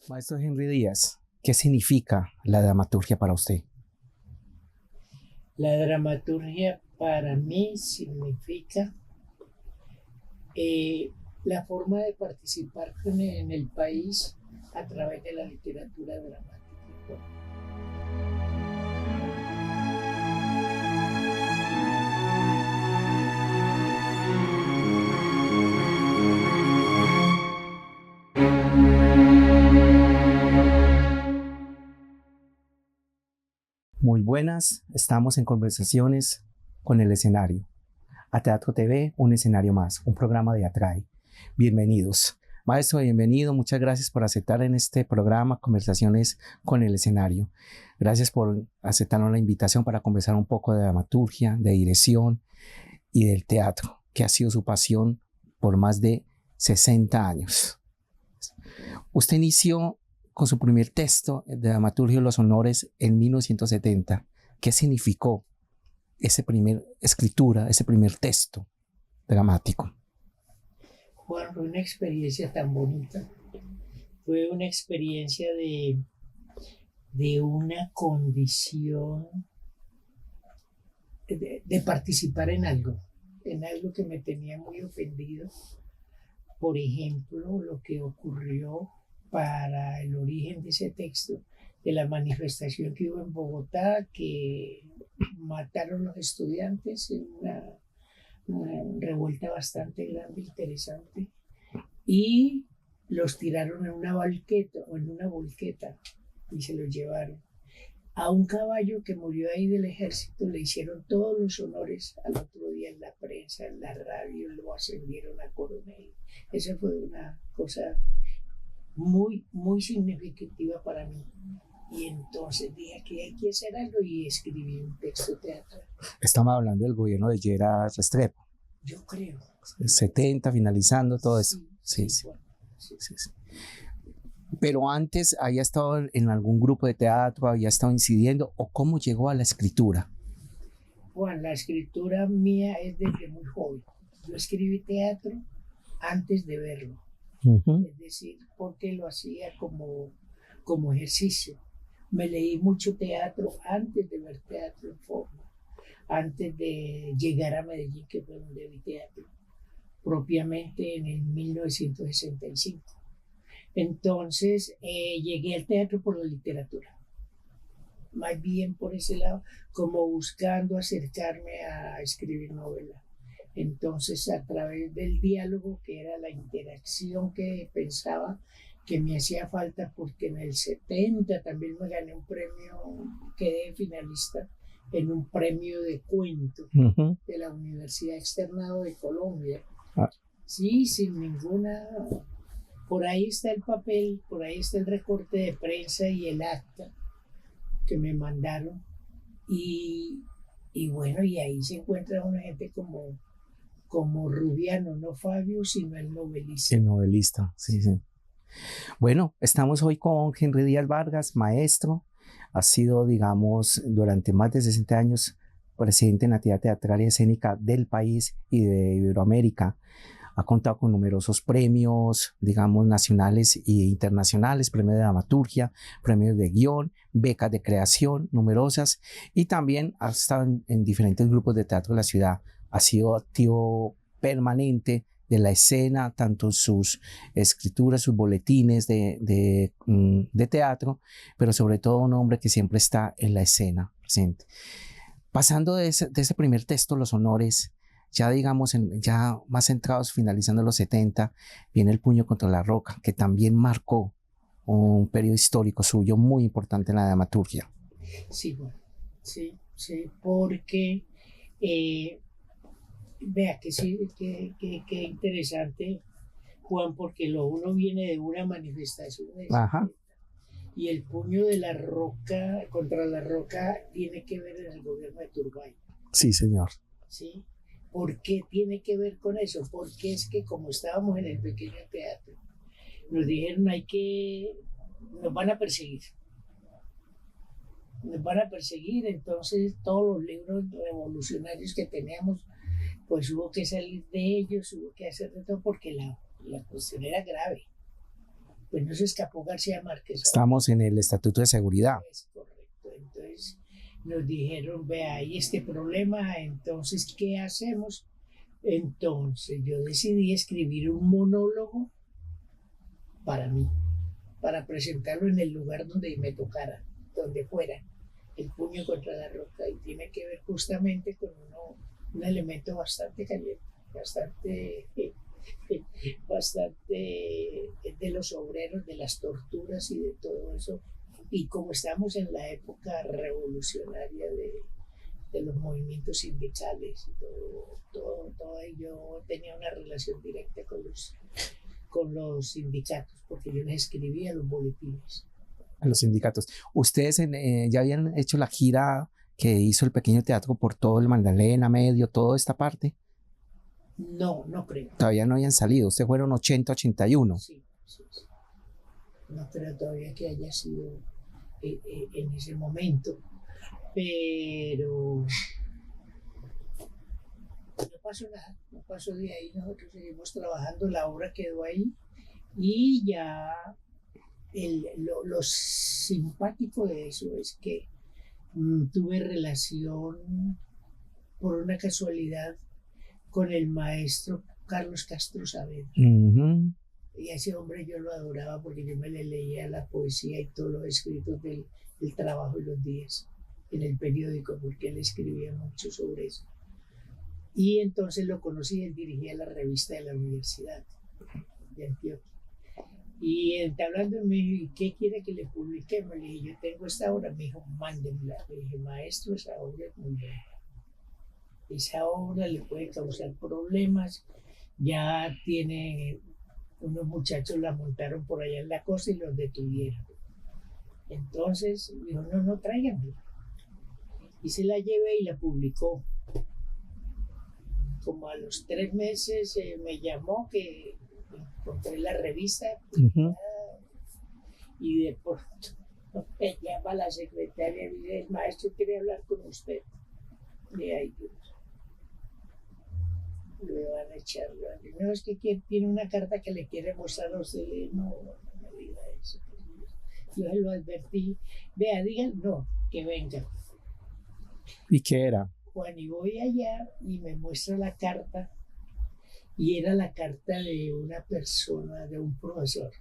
Maestro Henry Díaz, ¿qué significa la dramaturgia para usted? La dramaturgia para mí significa eh, la forma de participar en el país a través de la literatura dramática. Muy buenas, estamos en Conversaciones con el Escenario. A Teatro TV, un escenario más, un programa de Atrae. Bienvenidos. Maestro, bienvenido. Muchas gracias por aceptar en este programa Conversaciones con el Escenario. Gracias por aceptarnos la invitación para conversar un poco de dramaturgia, de dirección y del teatro, que ha sido su pasión por más de 60 años. Usted inició con su primer texto de dramaturgia Los Honores en 1970. ¿Qué significó esa primera escritura, ese primer texto dramático? Juan, fue una experiencia tan bonita. Fue una experiencia de una condición de participar en algo que me tenía muy ofendido. Por ejemplo, lo que ocurrió para el origen de ese texto, de la manifestación que hubo en Bogotá, que mataron los estudiantes en una revuelta bastante grande, interesante, y los tiraron en una volqueta y se los llevaron. A un caballo que murió ahí del ejército le hicieron todos los honores al otro día en la prensa, en la radio, lo ascendieron a coronel. Esa fue una cosa muy, muy significativa para mí. Y entonces dije que hay que hacer algo y escribí un texto teatral. Estamos hablando del gobierno de Gerard Restrepo. Yo creo. 70, finalizando todo eso. Sí, Sí. bueno, sí. Pero antes había estado en algún grupo de teatro, había estado incidiendo, o cómo llegó a la escritura. Juan, la escritura mía es desde muy joven. Yo escribí teatro antes de verlo. Es decir, porque lo hacía como ejercicio. Me leí mucho teatro antes de ver teatro en forma, antes de llegar a Medellín, que fue donde vi teatro, propiamente en el 1965. Entonces llegué al teatro por la literatura, más bien por ese lado, como buscando acercarme a escribir novela. Entonces, a través del diálogo, que era la interacción que pensaba que me hacía falta, porque en el 70 también me gané un premio, quedé finalista en un premio de cuento de la Universidad Externado de Colombia. Sí, sin ninguna... Por ahí está el papel, por ahí está el recorte de prensa y el acta que me mandaron. Y bueno, y ahí se encuentra una gente como Rubiano, no Fabio, sino el novelista. El novelista, sí, sí. Bueno, estamos hoy con Henry Díaz Vargas, maestro. Ha sido, digamos, durante más de 60 años presidente de la actividad teatral y escénica del país y de Iberoamérica. Ha contado con numerosos premios, digamos, nacionales e internacionales, premios de dramaturgia, premios de guión, becas de creación, numerosas, y también ha estado en diferentes grupos de teatro de la ciudad. Ha sido activo permanente de la escena, tanto en sus escrituras, sus boletines de teatro, pero sobre todo un hombre que siempre está en la escena presente. Pasando de ese primer texto, Los Honores, ya digamos, ya más centrados, finalizando los 70, viene El puño contra la roca, que también marcó un periodo histórico suyo muy importante en la dramaturgia. Sí, bueno, sí, porque vea que sí, que interesante, Juan, porque uno viene de una manifestación de Ajá. y el puño de la roca contra la roca tiene que ver en el gobierno de Turbay. Sí, señor. ¿Sí? ¿Por qué tiene que ver con eso? Porque es que como estábamos en el pequeño teatro, nos dijeron nos van a perseguir. Nos van a perseguir, entonces todos los libros revolucionarios que teníamos, pues hubo que salir de ellos, hubo que hacer de todo porque la cuestión era grave. pues no se escapó García Márquez. Estamos en el Estatuto de Seguridad. Es correcto. Entonces nos dijeron, vea, hay este problema, entonces, ¿qué hacemos? Entonces yo decidí escribir un monólogo para mí, para presentarlo en el lugar donde me tocara, donde fuera, el puño contra la roca, y tiene que ver justamente con un elemento bastante caliente, bastante de los obreros, de las torturas y de todo eso, y como estamos en la época revolucionaria de los movimientos sindicales, todo, yo tenía una relación directa con los sindicatos, porque yo les escribía los boletines. A los sindicatos. ¿Ustedes ya habían hecho la gira que hizo el Pequeño Teatro por todo el Magdalena, Medio, toda esta parte? No, no creo. Todavía no habían salido. Ustedes fueron 80, 81. Sí. No creo todavía que haya sido en ese momento. Pero no pasó nada, no pasó de ahí, nosotros seguimos trabajando, la obra quedó ahí y ya lo simpático de eso es que tuve relación por una casualidad con el maestro Carlos Castro Saavedra. Y a ese hombre yo lo adoraba porque yo me le leía la poesía y todos los escritos del trabajo y los días en el periódico, porque él escribía mucho sobre eso. Y entonces lo conocí, él dirigía la revista de la Universidad de Antioquia. Y entablando me dijo, ¿y qué quiere que le publiquemos? Le dije, yo tengo esta obra. Me dijo, mándemela. Le dije, maestro, esa obra es muy buena. Esa obra le puede causar problemas. Ya tiene, unos muchachos la montaron por allá en la costa y los detuvieron. Entonces dijo, no, tráiganmela. Y se la llevé y la publicó. Como a los 3 meses me llamó que encontré la revista y de pronto me llama la secretaria y dice, el maestro quiere hablar con usted. Y ahí le van a echar. No, es que tiene una carta que le quiere mostrar a usted. No me diga eso. Yo se lo advertí. Vea, digan, no, que venga. ¿Y qué era? Juan, y voy allá y me muestra la carta, y era la carta de una persona, de un profesor.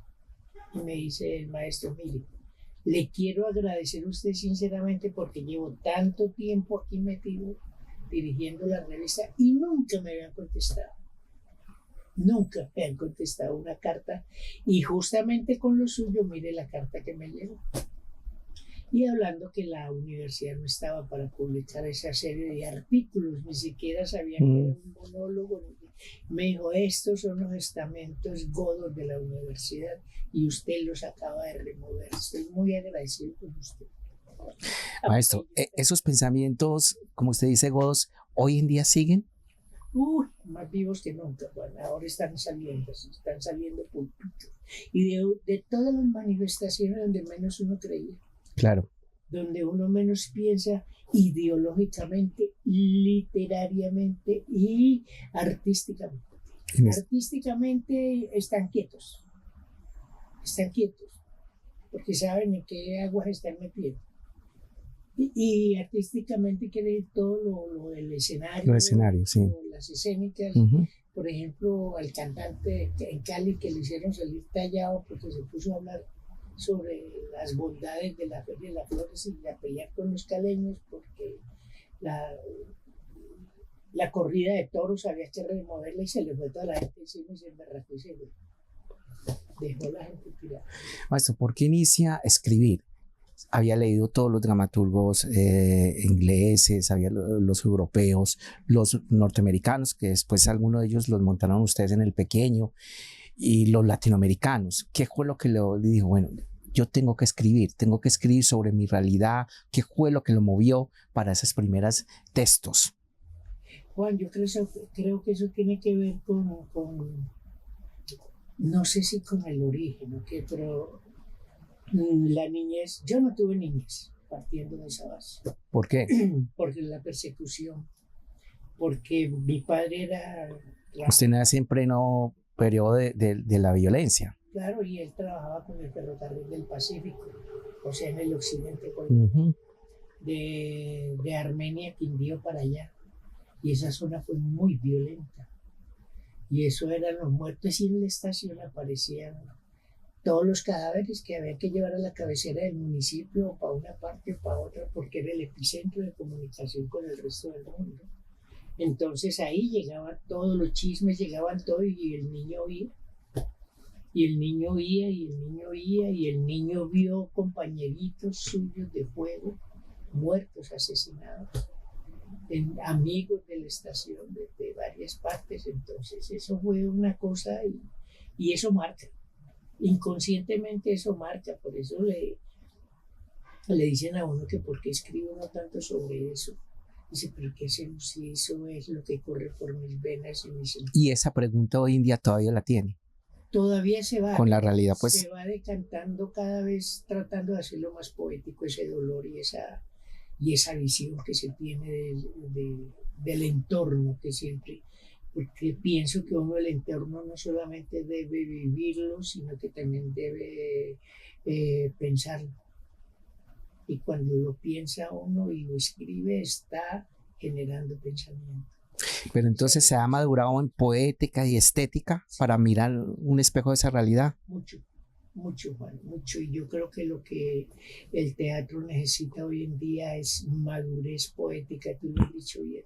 Y me dice el maestro, mire, le quiero agradecer a usted sinceramente porque llevo tanto tiempo aquí metido dirigiendo la revista y nunca me habían contestado. Nunca me han contestado una carta, y justamente con lo suyo, mire la carta que me llegó. Y hablando que la universidad no estaba para publicar esa serie de artículos, ni siquiera sabía que era un monólogo. Me dijo, estos son los estamentos godos de la universidad y usted los acaba de remover. Estoy muy agradecido con usted. Maestro, ¿esos pensamientos, como usted dice, godos, hoy en día siguen? Más vivos que nunca. Bueno, ahora están saliendo pulpitos. Y de todas las manifestaciones donde menos uno creía. Claro. Donde uno menos piensa ideológicamente, literariamente y artísticamente. Artísticamente están quietos, porque saben en qué aguas están metiendo. Y artísticamente quiere decir todo lo del escenario. Los escenarios, sí. Las escénicas. Por ejemplo, al cantante en Cali que le hicieron salir tallado porque se puso a hablar sobre las bondades de la Feria de las Flores y a pelear con los caleños porque la corrida de toros había que removerla y se le fue toda la gente encima y se emberracó y se dejó la gente tirada. Maestro, ¿por qué inicia a escribir? Había leído todos los dramaturgos ingleses, había los europeos, los norteamericanos, que después algunos de ellos los montaron ustedes en El Pequeño, y los latinoamericanos. ¿Qué fue lo que le dijo? Bueno, yo tengo que escribir sobre mi realidad. ¿Qué fue lo que lo movió para esos primeros textos? Juan, yo creo que eso tiene que ver con no sé si con el origen, ¿no? Pero la niñez, yo no tuve niñez, partiendo de esa base. ¿Por qué? Porque la persecución, porque mi padre era... Usted nace en pleno periodo de la violencia. Claro, y él trabajaba con el ferrocarril del Pacífico, o sea, en el occidente colombiano, de Armenia, Quindío para allá. Y esa zona fue muy violenta. Y eso eran los muertos, y en la estación aparecían todos los cadáveres que había que llevar a la cabecera del municipio, o para una parte o para otra, porque era el epicentro de comunicación con el resto del mundo. Entonces ahí llegaban todos los chismes, llegaban todo, y el niño oía. Y el niño oía, y el niño oía, y el niño vio compañeritos suyos de fuego, muertos, asesinados, amigos de la estación de varias partes. Entonces eso fue una cosa, y eso marca, inconscientemente eso marca. Por eso le dicen a uno que por qué escribe uno tanto sobre eso. Dice, pero ¿qué hacemos si eso es lo que corre por mis venas y mis sentidos? Y esa pregunta hoy en día todavía la tiene. Todavía se va. Con la realidad, pues. Se va decantando cada vez, tratando de hacerlo más poético, ese dolor y esa visión que se tiene del entorno, que siempre, porque pienso que uno el entorno no solamente debe vivirlo, sino que también debe pensarlo. Y cuando lo piensa uno y lo escribe, está generando pensamiento. Pero entonces se ha madurado en poética y estética para mirar un espejo de esa realidad. Mucho, mucho, Juan, mucho. Y yo creo que lo que el teatro necesita hoy en día es madurez poética, tú lo has dicho bien.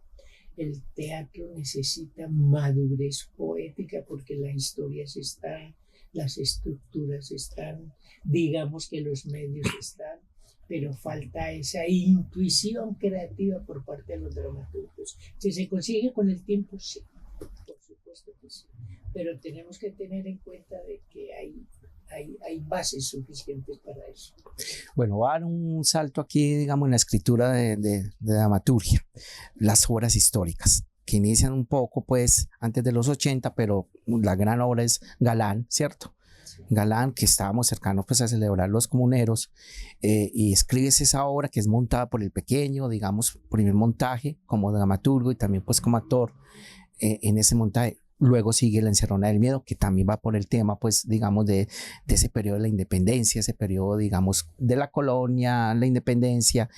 El teatro necesita madurez poética porque las historias están, las estructuras están, digamos que los medios están, pero falta esa intuición creativa por parte de los dramaturgos. Si se consigue con el tiempo, sí, por supuesto que sí, pero tenemos que tener en cuenta de que hay bases suficientes para eso. Bueno, va a dar un salto aquí, digamos, en la escritura de dramaturgia, las obras históricas, que inician un poco, pues, antes de los 80, pero la gran obra es Galán, ¿cierto? Galán, que estábamos cercanos pues a celebrar los comuneros, y escribes esa obra que es montada por el pequeño, digamos, primer montaje como dramaturgo y también pues como actor en ese montaje. Luego sigue La Encerrona del Miedo, que también va por el tema, pues, digamos, de ese periodo de la independencia, ese periodo, digamos, de la colonia, la independencia,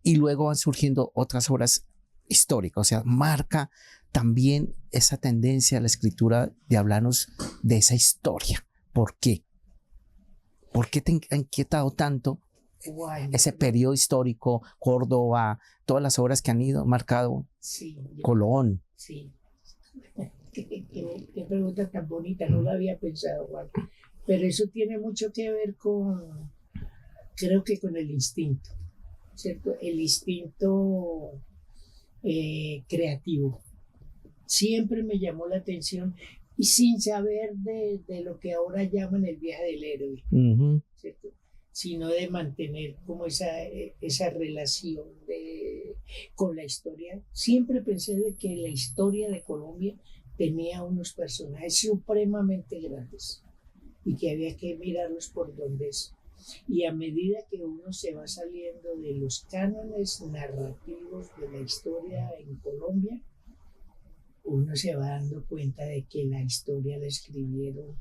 y luego van surgiendo otras obras históricas, o sea, marca también esa tendencia a la escritura de hablarnos de esa historia. ¿Por qué? ¿Por qué te ha inquietado tanto ese periodo histórico, Córdoba, todas las obras que han ido marcado? Sí, Colón. Sí. Qué pregunta tan bonita, no la había pensado, Juan. Pero eso tiene mucho que ver creo que con el instinto, ¿cierto? El instinto creativo. Siempre me llamó la atención, y sin saber de lo que ahora llaman el viaje del héroe, ¿cierto? Sino de mantener como esa relación con la historia. Siempre pensé de que la historia de Colombia tenía unos personajes supremamente grandes y que había que mirarlos por donde es. Y a medida que uno se va saliendo de los cánones narrativos de la historia en Colombia, uno se va dando cuenta de que la historia la escribieron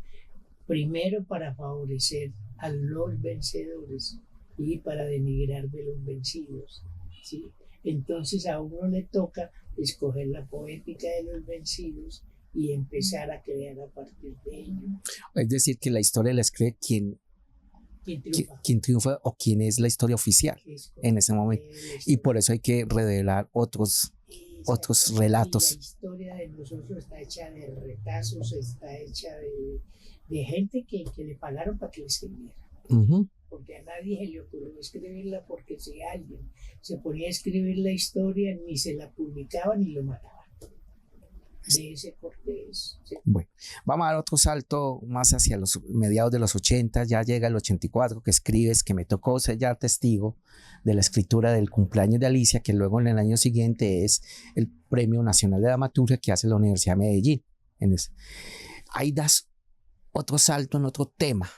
primero para favorecer a los vencedores y para denigrar de los vencidos, ¿sí? Entonces a uno le toca escoger la poética de los vencidos y empezar a crear a partir de ello. Es decir, que la historia la escribe quien triunfa o quien es la historia oficial en ese momento. Y por eso hay que revelar otros relatos. Y la historia de nosotros está hecha de retazos, está hecha de gente que le pagaron para que la escribiera. Porque a nadie se le ocurrió escribirla, porque si alguien se ponía a escribir la historia, ni se la publicaban ni lo mataban. De ese cortés. ¿Sí? Bueno, vamos a dar otro salto más hacia los mediados de los 80, ya llega el 84, que escribes, que me tocó ser ya testigo de la escritura del cumpleaños de Alicia, que luego en el año siguiente es el Premio Nacional de Dramaturgia que hace la Universidad de Medellín. Ahí das otro salto en otro tema.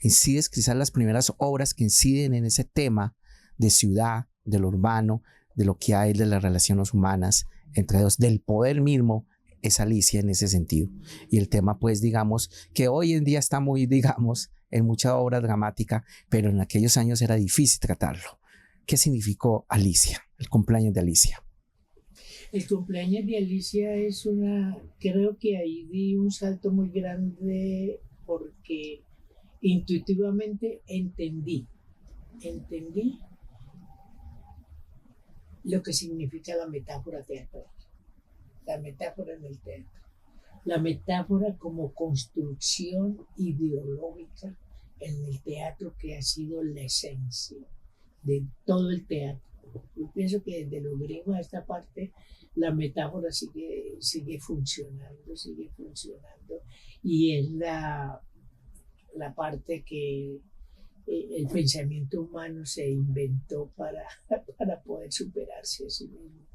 Incides quizás las primeras obras que inciden en ese tema de ciudad, de lo urbano, de lo que hay de las relaciones humanas, entre dos, del poder mismo es Alicia en ese sentido. Y el tema, pues, digamos, que hoy en día está muy, digamos, en mucha obra dramática, pero en aquellos años era difícil tratarlo. ¿Qué significó Alicia, el cumpleaños de Alicia? El cumpleaños de Alicia es creo que ahí di un salto muy grande porque intuitivamente entendí lo que significa la metáfora teatral, la metáfora en el teatro, la metáfora como construcción ideológica en el teatro, que ha sido la esencia de todo el teatro. Yo pienso que desde lo griego a esta parte la metáfora sigue funcionando, y es la parte que el pensamiento humano se inventó para poder superarse a sí mismo.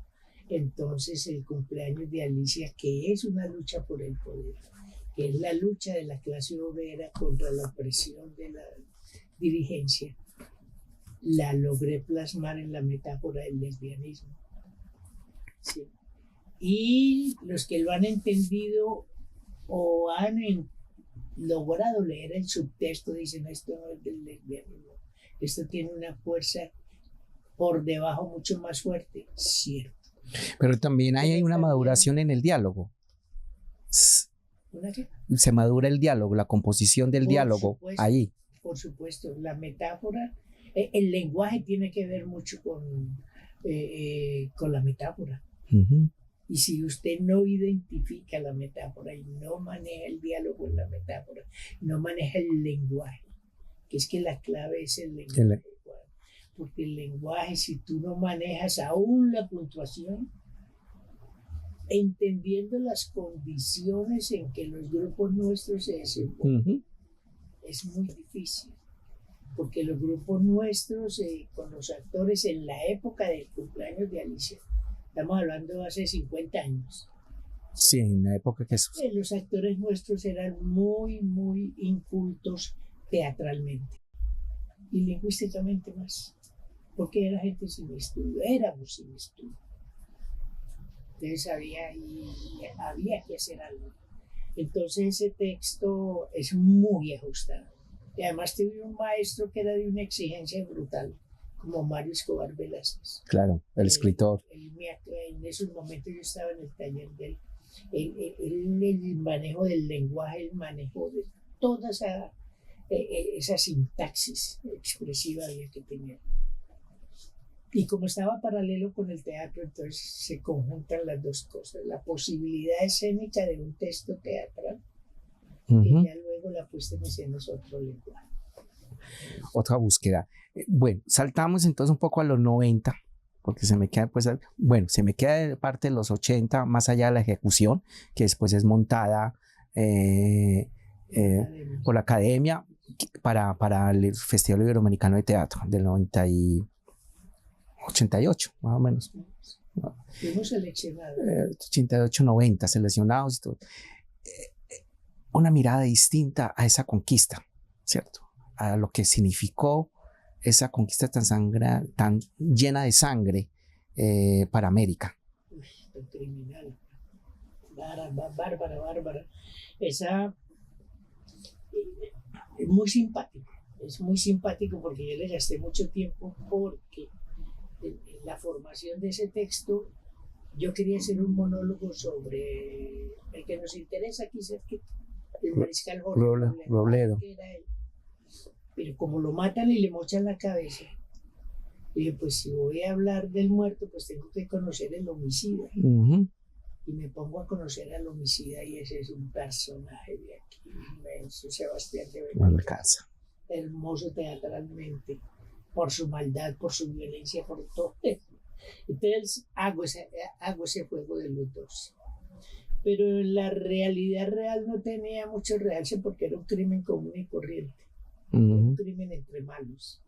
Entonces el cumpleaños de Alicia, que es una lucha por el poder, que es la lucha de la clase obrera contra la opresión de la dirigencia, la logré plasmar en la metáfora del lesbianismo. Sí. Y los que lo han entendido o han logrado leer el subtexto dicen: esto no es del lesbianismo, esto tiene una fuerza por debajo mucho más fuerte. Cierto. Pero también hay una maduración en el diálogo. ¿Una qué? Se madura el diálogo, la composición del diálogo ahí. Por supuesto, la metáfora, el lenguaje tiene que ver mucho con la metáfora. Uh-huh. Y si usted no identifica la metáfora y no maneja el diálogo en la metáfora, no maneja el lenguaje, que es que la clave es el lenguaje. Porque el lenguaje, si tú no manejas aún la puntuación, entendiendo las condiciones en que los grupos nuestros se desenvuelven, uh-huh, es muy difícil. Porque los grupos nuestros, con los actores en la época del cumpleaños de Alicia, estamos hablando de hace 50 años. Sí, en la época que los actores nuestros eran muy, muy incultos teatralmente y lingüísticamente más, porque era gente sin estudio, éramos sin estudio. Entonces había que hacer algo. Entonces ese texto es muy ajustado. Y además tuve un maestro que era de una exigencia brutal, como Mario Escobar Velázquez. Claro, el escritor. En esos momentos yo estaba en el taller de él. El manejo del lenguaje, el manejo de toda esa sintaxis expresiva había que tener. Y como estaba paralelo con el teatro, entonces se conjuntan las dos cosas: la posibilidad escénica de un texto teatral, uh-huh, y ya luego la puesta en escena es otro lenguaje. Otra búsqueda. Bueno, saltamos entonces un poco a los 90, porque se me queda de parte de los 80, más allá de la ejecución, que después es montada por la Academia para el Festival Iberoamericano de Teatro del 88, más o menos. Fuimos seleccionados. 88, 90, seleccionados y todo. Una mirada distinta a esa conquista, ¿cierto? A lo que significó esa conquista tan llena de sangre para América. Criminal. Bárbara. Esa es muy simpático. Es muy simpático porque yo le gasté mucho tiempo, porque en la formación de ese texto yo quería hacer un monólogo sobre el que nos interesa aquí cerquita, el mariscal Robledo. Que era él. Pero como lo matan y le mochan la cabeza, dije: pues si voy a hablar del muerto, pues tengo que conocer el homicida. Uh-huh. Y me pongo a conocer al homicida, y ese es un personaje de aquí inmenso, Sebastián de Belalcázar. Hermoso teatralmente, por su maldad, por su violencia, por todo. Entonces hago ese juego de los dos. Pero la realidad real no tenía mucho realce, porque era un crimen común y corriente. Uh-huh. Un crimen entre malos.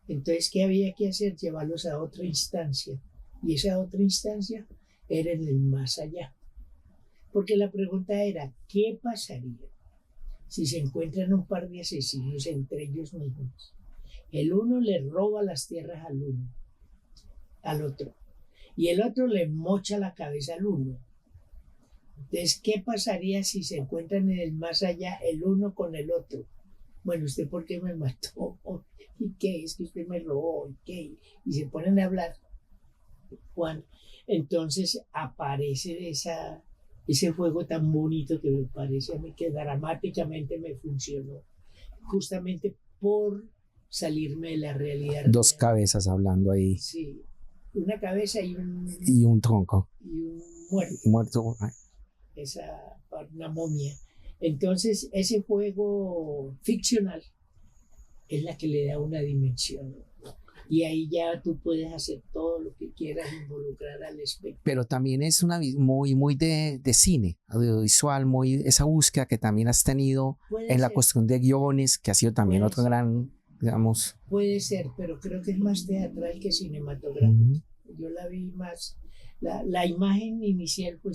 Entonces, ¿qué había que hacer? Llevarlos a otra instancia. Y esa otra instancia era en el más allá. Porque la pregunta era: ¿qué pasaría si se encuentran un par de asesinos entre ellos mismos? El uno le roba las tierras al otro, y el otro le mocha la cabeza al uno. Entonces, ¿qué pasaría si se encuentran en el más allá el uno con el otro? Bueno, ¿usted por qué me mató? ¿Y qué? Es que usted me robó. ¿Y qué? Y se ponen a hablar. Juan, entonces aparece ese juego tan bonito que me parece a mí que dramáticamente me funcionó, justamente por salirme de la realidad. Dos cabezas hablando ahí. Sí, una cabeza y un tronco. Y un muerto. Muerto. Una momia. Entonces, ese juego ficcional es la que le da una dimensión. Y ahí ya tú puedes hacer todo lo que quieras, involucrar al espectador. Pero también es una muy de cine, audiovisual, muy esa búsqueda que también has tenido en la cuestión de guiones, que ha sido también otro gran, digamos... Puede ser, pero creo que es más teatral que cinematográfico. Yo la vi más... La imagen inicial fue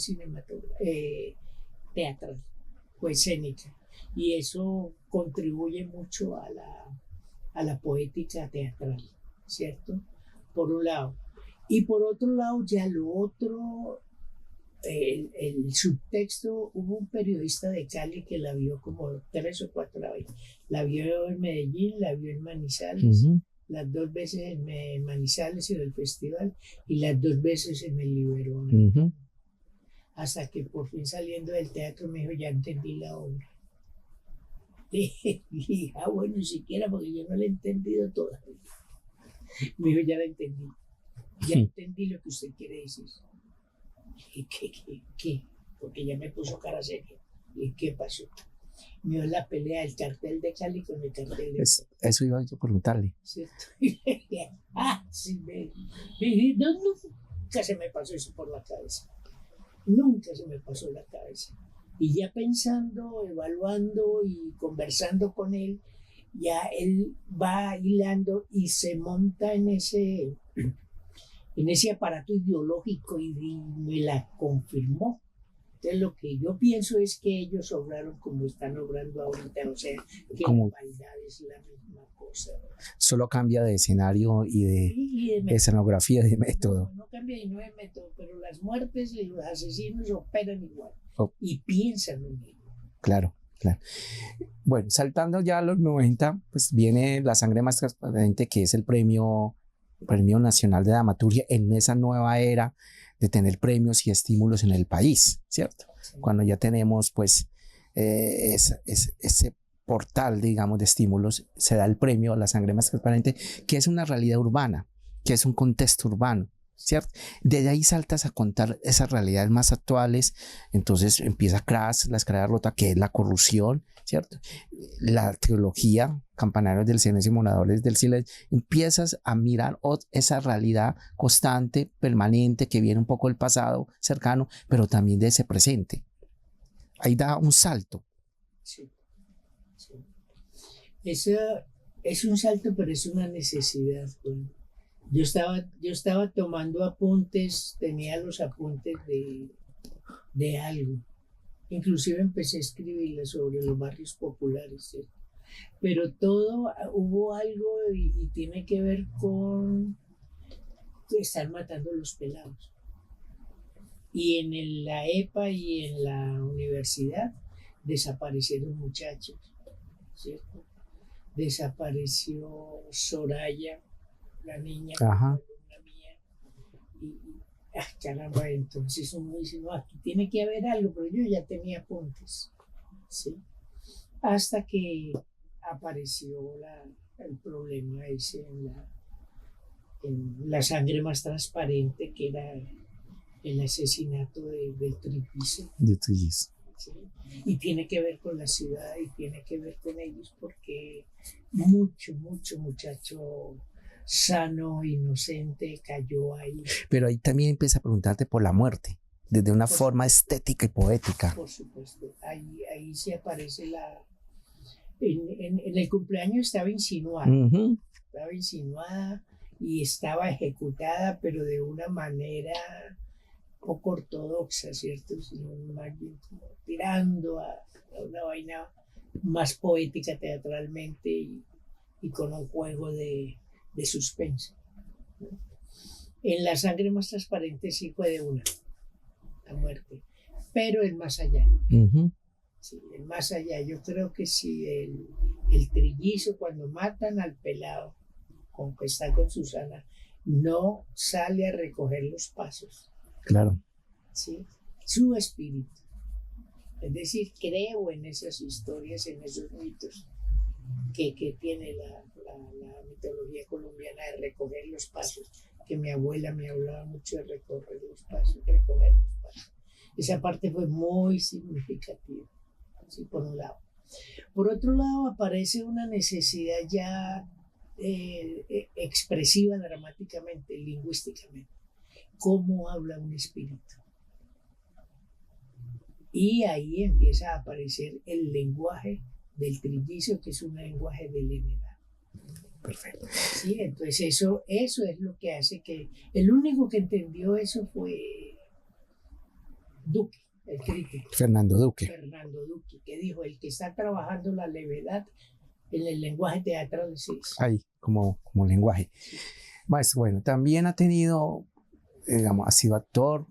teatral, fue escénica. Y eso contribuye mucho a la poética teatral, ¿cierto? Por un lado. Y por otro lado, ya lo otro, el subtexto, hubo un periodista de Cali que la vio como 3 o 4 veces. La vio en Medellín, la vio en Manizales, las 2 veces en Manizales en el festival y las 2 veces en el Liberón. Hasta que por fin saliendo del teatro me dijo, ya entendí la obra. Y dije, bueno, siquiera porque yo no la he entendido todavía. Me dijo, ya la entendí. Ya entendí lo que usted quiere decir. ¿Y qué? Porque ya me puso cara seria. ¿Y qué pasó? Me dio la pelea del cartel de Cali con el cartel de Eso iba yo a preguntarle. ¿Cierto? Sí, nunca se me pasó eso por la cabeza. Nunca se me pasó la cabeza. Y ya pensando, evaluando y conversando con él, ya él va hilando y se monta en ese aparato ideológico y me la confirmó. Entonces lo que yo pienso es que ellos obraron como están obrando ahorita, o sea, que la maldad es la misma cosa. Solo cambia de escenario y de escenografía, de método. No cambia y no de método, pero las muertes y los asesinos operan igual y piensan lo mismo. Claro. Bueno, saltando ya a los 90, pues viene La Sangre Más Transparente, que es el premio nacional de dramaturgia en esa nueva era de tener premios y estímulos en el país, ¿cierto? Sí. Cuando ya tenemos pues ese portal, digamos, de estímulos, se da el premio a La Sangre Más Transparente, que es una realidad urbana, que es un contexto urbano, ¿cierto? Desde ahí saltas a contar esas realidades más actuales, entonces empieza Crash, La Escalera Rota, que es la corrupción, ¿cierto? La trilogía, Campanarios del Silencio y Moradores del Silencio, empiezas a mirar esa realidad constante, permanente, que viene un poco del pasado cercano, pero también de ese presente. Ahí da un salto. Sí. Eso es un salto, pero es una necesidad. Yo estaba tomando apuntes, tenía los apuntes de algo. Inclusive empecé a escribirle sobre los barrios populares, ¿sí? Pero hubo algo y tiene que ver con estar matando los pelados. Y en la EPA y en la universidad desaparecieron muchachos, ¿cierto? Desapareció Soraya, la niña, la mía, y caramba, entonces uno dice, no, aquí tiene que haber algo, pero yo ya tenía apuntes, ¿sí? Hasta que apareció el problema ese en La Sangre Más Transparente, que era el asesinato del Trillizo. De Trillizo. ¿Sí? Y tiene que ver con la ciudad y tiene que ver con ellos porque mucho muchacho sano, inocente, cayó ahí. Pero ahí también empieza a preguntarte por la muerte, desde una forma estética y poética. Por supuesto, ahí sí aparece en el cumpleaños estaba insinuada, y estaba ejecutada, pero de una manera poco ortodoxa, ¿cierto? Sino más bien como tirando a una vaina más poética teatralmente y con un juego de suspenso, ¿no? En La Sangre Más Transparente sí fue de una, la muerte. pero el más allá. Sí, el más allá. Yo creo que si el trillizo, cuando matan al pelado con que está con Susana, no sale a recoger los pasos. Claro. ¿Sí? Su espíritu. Es decir, creo en esas historias, en esos mitos que tiene la mitología colombiana de recoger los pasos, que mi abuela me hablaba mucho de recoger los pasos. Esa parte fue muy significativa, ¿sí? Por un lado. Por otro lado, aparece una necesidad ya expresiva dramáticamente, lingüísticamente. ¿Cómo habla un espíritu? Y ahí empieza a aparecer el lenguaje del trillizo, que es un lenguaje de levedad. Perfecto. Sí, entonces eso es lo que hace que... El único que entendió eso fue Duque, el crítico. Fernando Duque, que dijo, el que está trabajando la levedad en el lenguaje teatral es eso. ahí, como lenguaje. Maestro, bueno, también ha tenido, digamos, ha sido actor,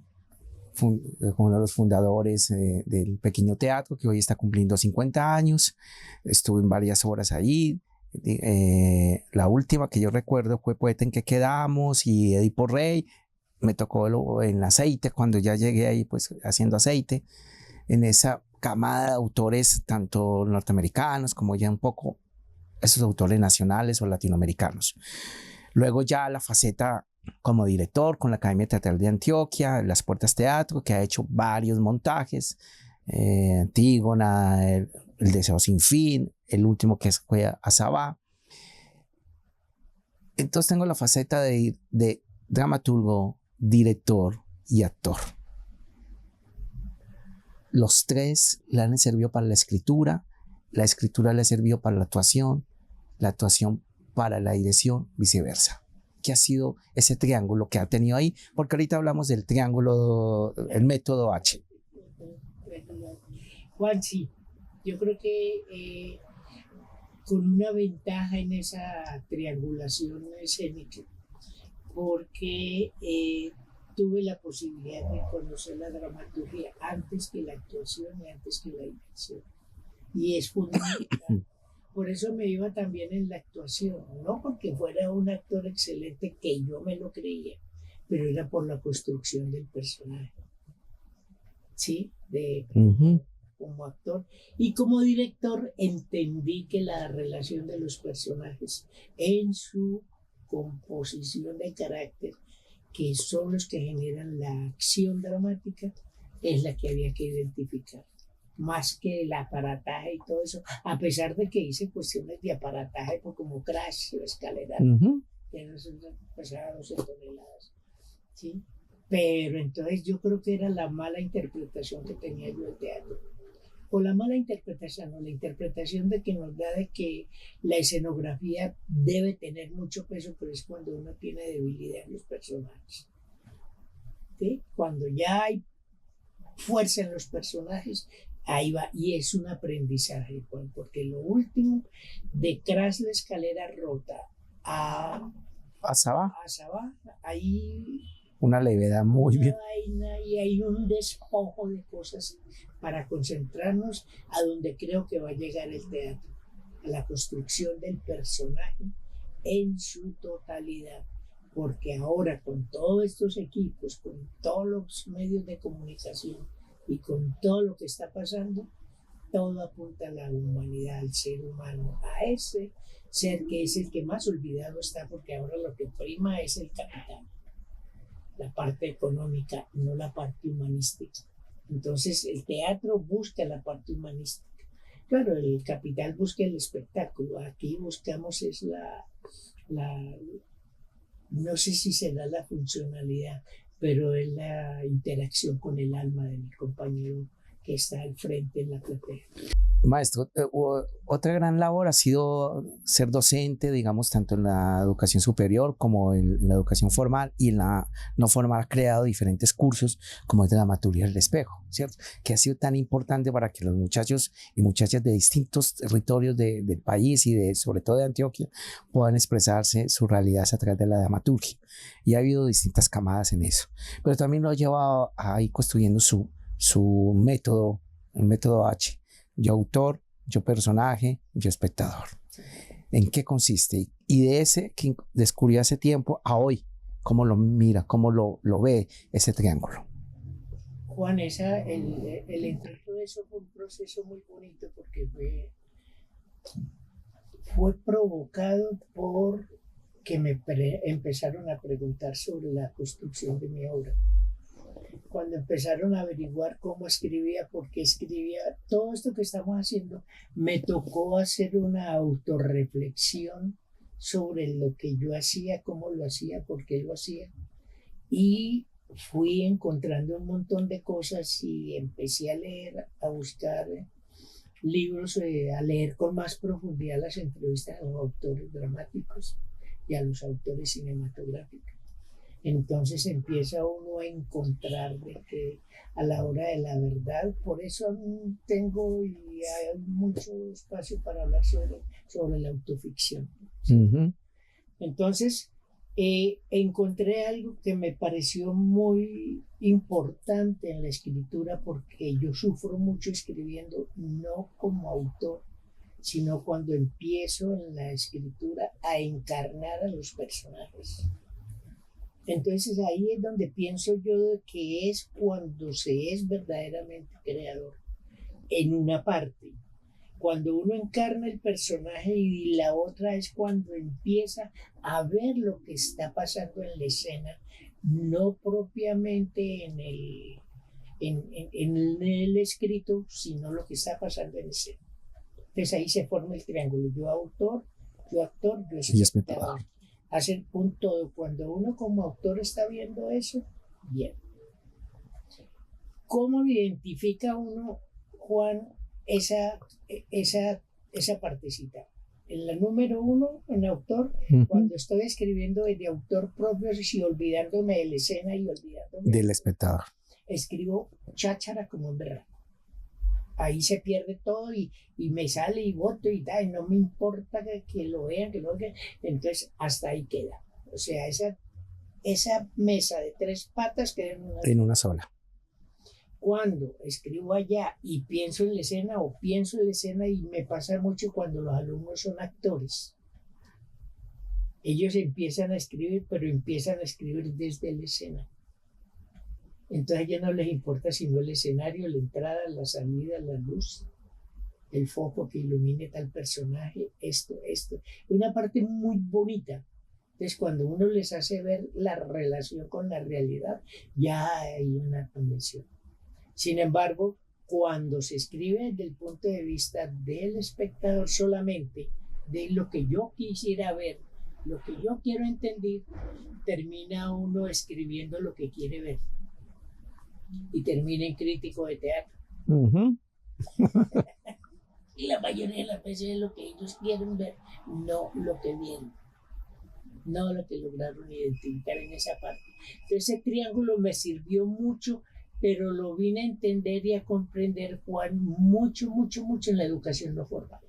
uno de los fundadores del Pequeño Teatro, que hoy está cumpliendo 50 años. Estuve en varias obras ahí. La última que yo recuerdo fue Poeta en que quedamos y Edipo Rey. Me tocó en Aceite, cuando ya llegué ahí, pues haciendo Aceite, en esa camada de autores, tanto norteamericanos como ya un poco esos autores nacionales o latinoamericanos. Luego ya la faceta como director con la Academia Teatral de Antioquia, Las Puertas Teatro, que ha hecho varios montajes, Antígona, el Deseo sin fin, el último que fue Azabá. Entonces tengo la faceta de dramaturgo, director y actor. Los tres le han servido para la escritura le sirvió para la actuación para la dirección, viceversa. ¿Qué ha sido ese triángulo que ha tenido ahí? Porque ahorita hablamos del triángulo, el método H. Juan, sí, yo creo que con una ventaja en esa triangulación escénica, porque tuve la posibilidad de conocer la dramaturgia antes que la actuación y antes que la dirección. Y es fundamental. Por eso me iba también en la actuación, no porque fuera un actor excelente, que yo me lo creía, pero era por la construcción del personaje. ¿Sí? Como actor. Y como director entendí que la relación de los personajes en su composición de carácter, que son los que generan la acción dramática, es la que había que identificar. Más que el aparataje y todo eso, a pesar de que hice cuestiones de aparataje, pues como Crash, la escalera, que pesaba 12 toneladas, ¿sí? Pero entonces yo creo que era la mala interpretación que tenía yo del teatro. O la mala interpretación, o la interpretación de que nos da de que la escenografía debe tener mucho peso, pero es cuando uno tiene debilidad en los personajes. ¿Sí? Cuando ya hay fuerza en los personajes, ahí va, y es un aprendizaje, porque lo último de Crash, la escalera rota a Azabá, ahí una levedad muy bien. Y hay un despojo de cosas para concentrarnos a donde creo que va a llegar el teatro, a la construcción del personaje en su totalidad. Porque ahora con todos estos equipos, con todos los medios de comunicación y con todo lo que está pasando, todo apunta a la humanidad, al ser humano, a ese ser que es el que más olvidado está, porque ahora lo que prima es el capital, la parte económica, no la parte humanística. Entonces el teatro busca la parte humanística. Claro, el capital busca el espectáculo, aquí buscamos es no sé si será la funcionalidad, pero es la interacción con el alma de mi compañero que está al frente en la platea. Maestro, otra gran labor ha sido ser docente, digamos, tanto en la educación superior como en la educación formal, y en la no formal ha creado diferentes cursos como es de dramaturgia del espejo, ¿cierto? Que ha sido tan importante para que los muchachos y muchachas de distintos territorios del país y sobre todo de Antioquia puedan expresarse sus realidades a través de la dramaturgia. Y ha habido distintas camadas en eso, pero también lo ha llevado a ir construyendo su su método, el método H. Yo autor, yo personaje, yo espectador. ¿En qué consiste? Y de ese que descubrió hace tiempo a hoy, ¿cómo lo mira, cómo lo ve ese triángulo? Juan, el entrar todo eso fue un proceso muy bonito porque fue provocado por que empezaron a preguntar sobre la construcción de mi obra. Cuando empezaron a averiguar cómo escribía, por qué escribía, todo esto que estamos haciendo, me tocó hacer una autorreflexión sobre lo que yo hacía, cómo lo hacía, por qué lo hacía. Y fui encontrando un montón de cosas y empecé a leer, a buscar libros, a leer con más profundidad las entrevistas a los autores dramáticos y a los autores cinematográficos. Entonces empieza uno a encontrar de que a la hora de la verdad, por eso tengo y hay mucho espacio para hablar sobre la autoficción. Uh-huh. Entonces encontré algo que me pareció muy importante en la escritura porque yo sufro mucho escribiendo, no como autor, sino cuando empiezo en la escritura a encarnar a los personajes. Entonces ahí es donde pienso yo que es cuando se es verdaderamente creador, en una parte. Cuando uno encarna el personaje y la otra es cuando empieza a ver lo que está pasando en la escena, no propiamente en el escrito, sino lo que está pasando en escena. Entonces ahí se forma el triángulo, yo autor, yo actor, yo espectador. Hacer un todo. Cuando uno como autor está viendo eso, bien. ¿Cómo identifica uno, Juan, esa partecita? En la número 1, en autor, cuando estoy escribiendo de autor propio, y olvidándome de la escena y olvidándome del espectador, escribo cháchara como un berraco. Ahí se pierde todo y me sale y voto y tal, y no me importa que lo vean, que lo vean. Entonces, hasta ahí queda. O sea, esa mesa de 3 patas queda en una sola. Cuando escribo allá y pienso en la escena o pienso en la escena, y me pasa mucho cuando los alumnos son actores. Ellos empiezan a escribir, pero empiezan a escribir desde la escena. Entonces a ellos no les importa sino el escenario, la entrada, la salida, la luz, el foco que ilumine tal personaje, esto. Una parte muy bonita. Entonces cuando uno les hace ver la relación con la realidad, ya hay una convención. Sin embargo, cuando se escribe desde el punto de vista del espectador solamente, de lo que yo quisiera ver, lo que yo quiero entender, termina uno escribiendo lo que quiere ver. Y termina en crítico de teatro. Uh-huh. Y la mayoría de las veces es lo que ellos quieren ver, no lo que vieron, no lo que lograron identificar en esa parte. Entonces ese triángulo me sirvió mucho, pero lo vine a entender y a comprender, Juan, mucho en la educación no formal,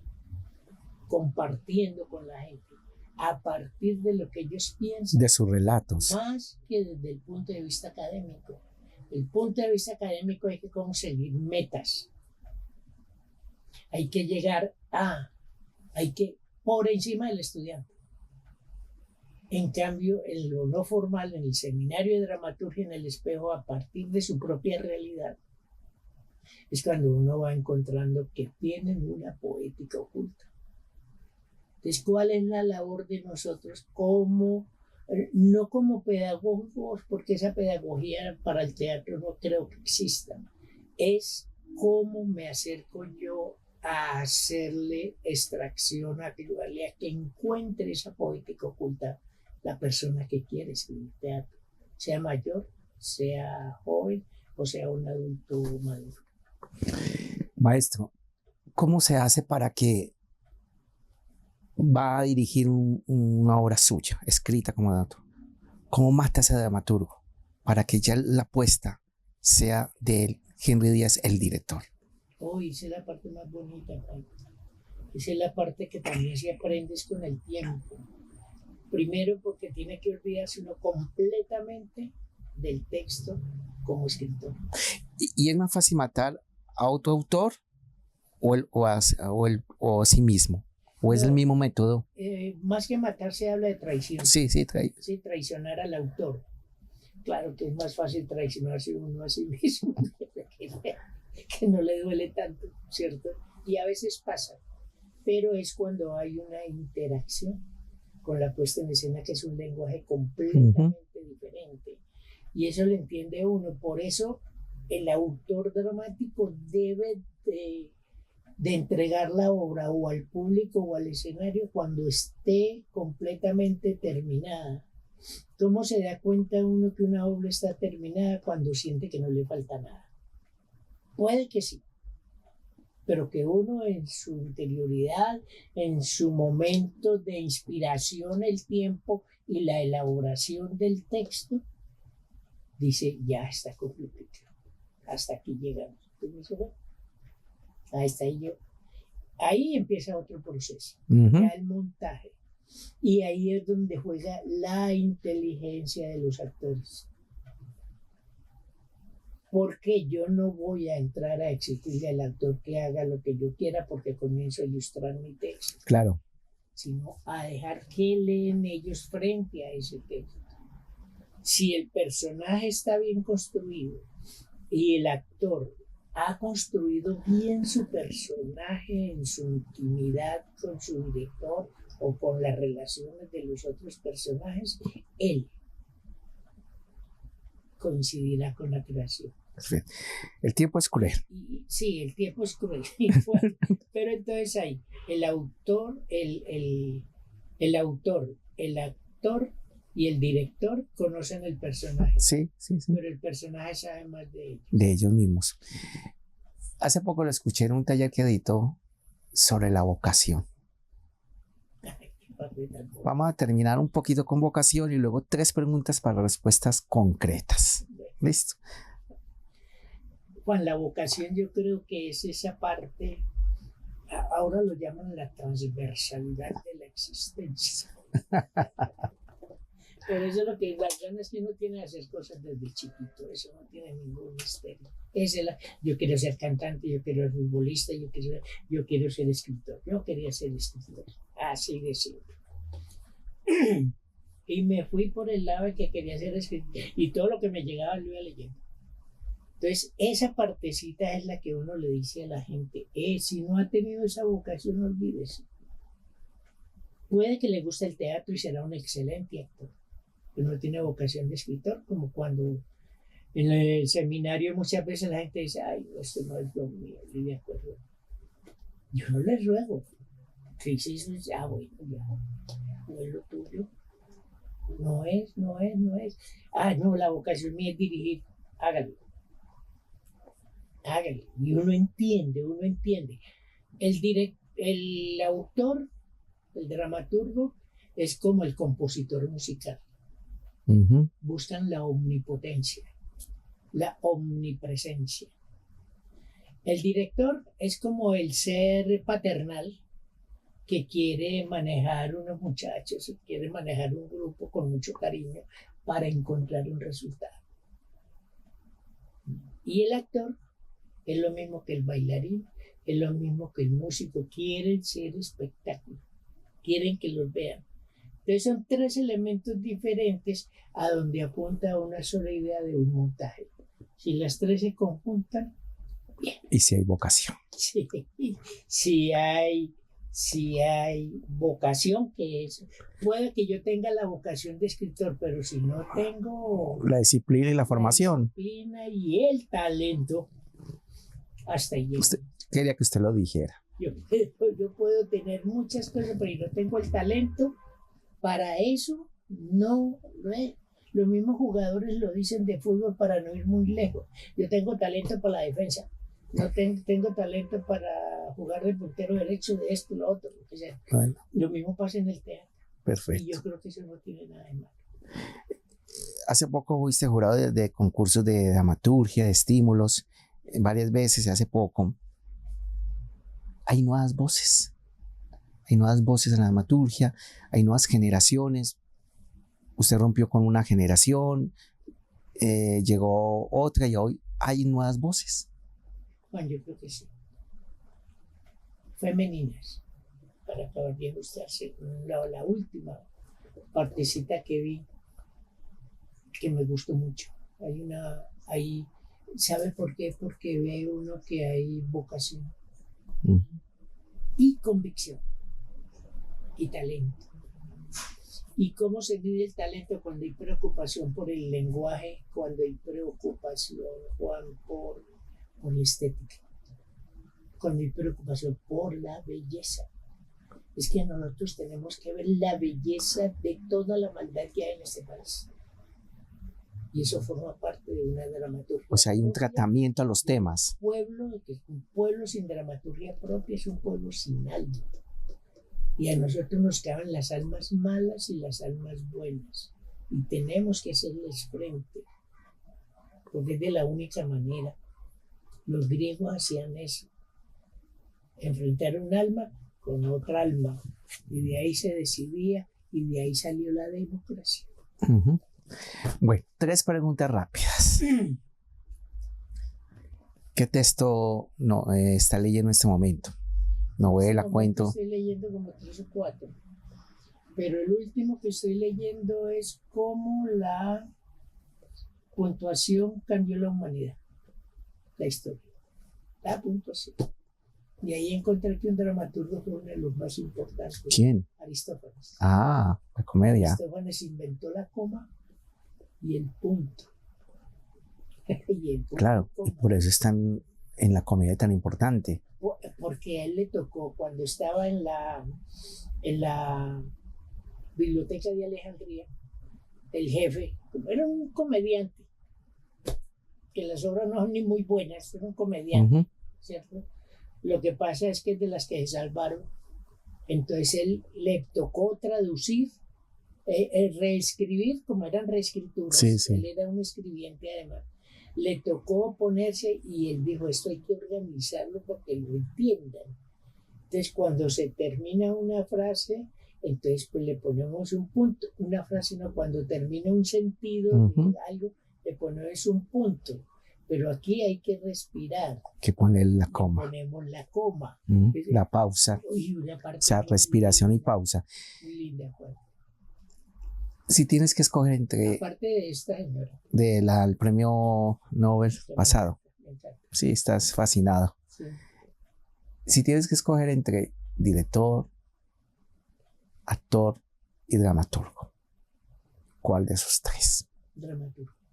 compartiendo con la gente a partir de lo que ellos piensan, de sus relatos, más que desde el punto de vista académico. El punto de vista académico hay que conseguir metas. Hay que llegar hay que por encima del estudiante. En cambio, en lo no formal, en el seminario de dramaturgia, en el espejo, a partir de su propia realidad, es cuando uno va encontrando que tienen una poética oculta. Entonces, ¿cuál es la labor de nosotros no como pedagogos, porque esa pedagogía para el teatro no creo que exista? Es cómo me acerco yo a hacerle extracción, a ayudarle a que encuentre esa poética oculta la persona que quiere escribir teatro, sea mayor, sea joven o sea un adulto maduro. Maestro, ¿cómo se hace para que va a dirigir una obra suya, escrita como dato? ¿Cómo mata ese dramaturgo para que ya la apuesta sea de él, Henry Díaz, el director? Esa es la parte más bonita, Frank. Esa es la parte que también se aprende con el tiempo. Primero porque tiene que olvidarse uno completamente del texto como escritor. ¿Y es más fácil matar a otro autor o a sí mismo? ¿O es el mismo método? Más que matar se habla de traición. Sí, Sí, traicionar al autor. Claro que es más fácil traicionarse uno a sí mismo, que no le duele tanto, ¿cierto? Y a veces pasa, pero es cuando hay una interacción con la puesta en escena, que es un lenguaje completamente diferente. Y eso lo entiende uno. Por eso el autor dramático debe de entregar la obra o al público o al escenario cuando esté completamente terminada. ¿Cómo se da cuenta uno que una obra está terminada? Cuando siente que no le falta nada. Puede que sí, pero que uno en su interioridad, en su momento de inspiración, el tiempo y la elaboración del texto, dice, ya está completo, hasta aquí llegamos. Ahí está yo. Ahí empieza otro proceso, ya el montaje. Y ahí es donde juega la inteligencia de los actores. Porque yo no voy a entrar a exigirle al actor que haga lo que yo quiera porque comienzo a ilustrar mi texto. Claro. Sino a dejar que leen ellos frente a ese texto. Si el personaje está bien construido y el actor ha construido bien su personaje en su intimidad con su director o con las relaciones de los otros personajes, él coincidirá con la creación. El tiempo es cruel. Sí, el tiempo es cruel. Pero entonces ahí, el autor, el actor y el director conocen el personaje. Sí. Pero el personaje sabe más de ellos. De ellos mismos. Hace poco lo escuché en un taller que editó sobre la vocación. Vamos a terminar un poquito con vocación y luego 3 preguntas para respuestas concretas. ¿Listo? Juan, la vocación yo creo que es esa parte, ahora lo llaman la transversalidad de la existencia. Pero eso es lo que las ganas que uno tiene de hacer cosas desde chiquito, eso no tiene ningún misterio. Yo quiero ser cantante, yo quiero ser futbolista, yo quiero ser escritor. Yo quería ser escritor, así de simple. Y me fui por el lado de que quería ser escritor y todo lo que me llegaba lo iba leyendo. Entonces, esa partecita es la que uno le dice a la gente, si no ha tenido esa vocación, no olvídese. Puede que le guste el teatro y será un excelente actor, pero no tiene vocación de escritor, como cuando en el seminario muchas veces la gente dice, ay, esto no es lo mío, y de acuerdo. Yo no les ruego. Crisis, bueno, ya, no es lo tuyo. No es. No, la vocación mía es dirigir, hágalo. Y uno entiende. El autor, el dramaturgo, es como el compositor musical. Buscan la omnipotencia, la omnipresencia. El director es como el ser paternal que quiere manejar unos muchachos, quiere manejar un grupo con mucho cariño para encontrar un resultado. Y el actor es lo mismo que el bailarín, es lo mismo que el músico, quieren ser espectáculo, quieren que los vean. Entonces son 3 elementos diferentes a donde apunta una sola idea de un montaje. Si las 3 se conjuntan, bien. ¿Y si hay vocación? Sí, si hay vocación, que es, puede que yo tenga la vocación de escritor, pero si no tengo la disciplina y la formación. La disciplina y el talento, hasta ahí. Quería que usted lo dijera. Yo puedo tener muchas cosas, pero si no tengo el talento para eso, no lo es. Los mismos jugadores lo dicen de fútbol para no ir muy lejos. Yo tengo talento para la defensa. No tengo talento para jugar de portero derecho, de esto, lo otro. O sea, bueno. Lo mismo pasa en el teatro. Perfecto. Y yo creo que eso no tiene nada de malo. Hace poco fuiste jurado de concursos de dramaturgia, de estímulos, varias veces, hace poco. Hay nuevas voces. Hay nuevas voces en la dramaturgia, hay nuevas generaciones. Usted rompió con una generación, llegó otra y hoy hay nuevas voces. Juan, yo creo que sí. Femeninas, para acabar de ajustarse. La última partecita que vi, que me gustó mucho. ¿Sabe por qué? Porque ve uno que hay vocación y convicción y talento. ¿Y cómo se mide el talento? Cuando hay preocupación por el lenguaje, cuando hay preocupación, Juan, por la estética, cuando hay preocupación por la belleza. Es que nosotros tenemos que ver la belleza de toda la maldad que hay en este país. Y eso forma parte de una dramaturgia. O sea, hay un tratamiento a los temas. Un pueblo sin dramaturgia propia es un pueblo sin alma. Y a nosotros nos caben las almas malas y las almas buenas. Y tenemos que hacerles frente. Porque es de la única manera. Los griegos hacían eso. Enfrentar un alma con otra alma. Y de ahí se decidía y de ahí salió la democracia. Uh-huh. Bueno, 3 preguntas rápidas. ¿Qué texto está leyendo en este momento? ¿Novela, cuento? Estoy leyendo como 3 o 4. Pero el último que estoy leyendo es cómo la puntuación cambió la humanidad, la historia. La puntuación. Y ahí encontré que un dramaturgo fue uno de los más importantes. ¿Quién? Aristófanes. Ah, la comedia. Aristófanes inventó la coma y el punto. Claro, y por eso están en la comedia tan importante. Porque a él le tocó, cuando estaba en la biblioteca de Alejandría, el jefe, era un comediante, que las obras no son ni muy buenas, era un comediante, ¿cierto? Lo que pasa es que es de las que se salvaron. Entonces él le tocó traducir, reescribir, como eran reescrituras. Sí, sí. Él era un escribiente además. Le tocó ponerse y él dijo, esto hay que organizarlo para que lo entiendan. Entonces cuando se termina una frase, entonces pues le ponemos un punto. Una frase no, cuando termina un sentido de algo, le ponemos un punto. Pero aquí hay que respirar. Que poner la coma. Ponemos la coma. La pausa. O sea, respiración y pausa. Muy linda, Juan. Si tienes que escoger entre... Aparte de esta señora. Del premio Nobel pasado. Sí, estás fascinado. Sí. Si tienes que escoger entre director, actor y dramaturgo, ¿cuál de esos 3?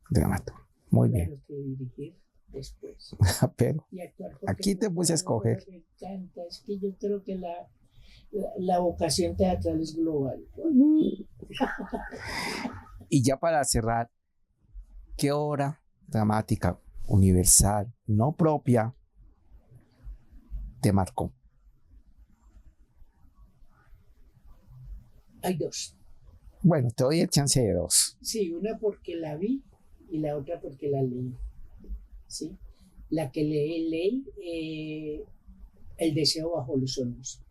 Dramaturgo. Muy bien. Que dirigir después. Pero y actuar, aquí te puse a escoger. Me encanta. Es que yo creo que la vocación teatral es global. Y ya para cerrar, ¿qué obra dramática, universal, no propia, te marcó? Hay 2. Bueno, te doy el chance de 2. Sí, una porque la vi y la otra porque la leí. ¿Sí? La que leí, El deseo bajo los olmos.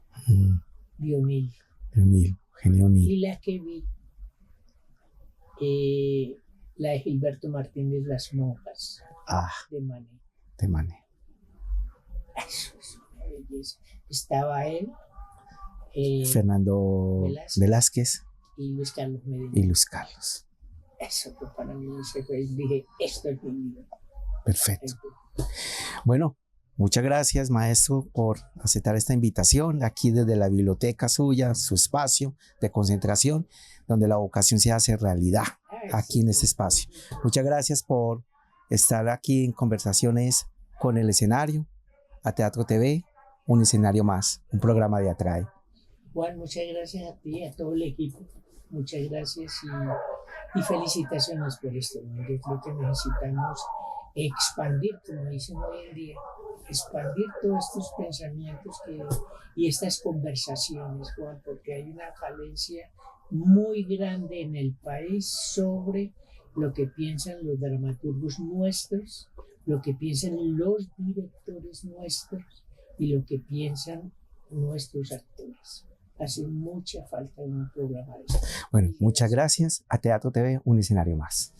De O'Neill. Genio O'Neill. Y la que vi, la de Gilberto Martínez, Las monjas. De Manet. Eso es una belleza. Estaba él, Fernando Velázquez y Luis Carlos Medina. Y Luis Carlos. Eso fue para mí, dije, esto es mi vida. Perfecto. Bueno, muchas gracias, maestro, por aceptar esta invitación aquí desde la biblioteca suya, su espacio de concentración, donde la vocación se hace realidad, aquí en este espacio. Muchas gracias por estar aquí en Conversaciones con el Escenario, a Teatro TV, un escenario más, un programa de Atrae. Juan, muchas gracias a ti, a todo el equipo. Muchas gracias y felicitaciones por esto. Yo creo que necesitamos expandir, como dicen hoy en día, expandir todos estos pensamientos y estas conversaciones, Juan, porque hay una falencia muy grande en el país sobre lo que piensan los dramaturgos nuestros, lo que piensan los directores nuestros y lo que piensan nuestros actores. Hace mucha falta en un programa de esto. Bueno, muchas gracias a Teatro TV, un escenario más.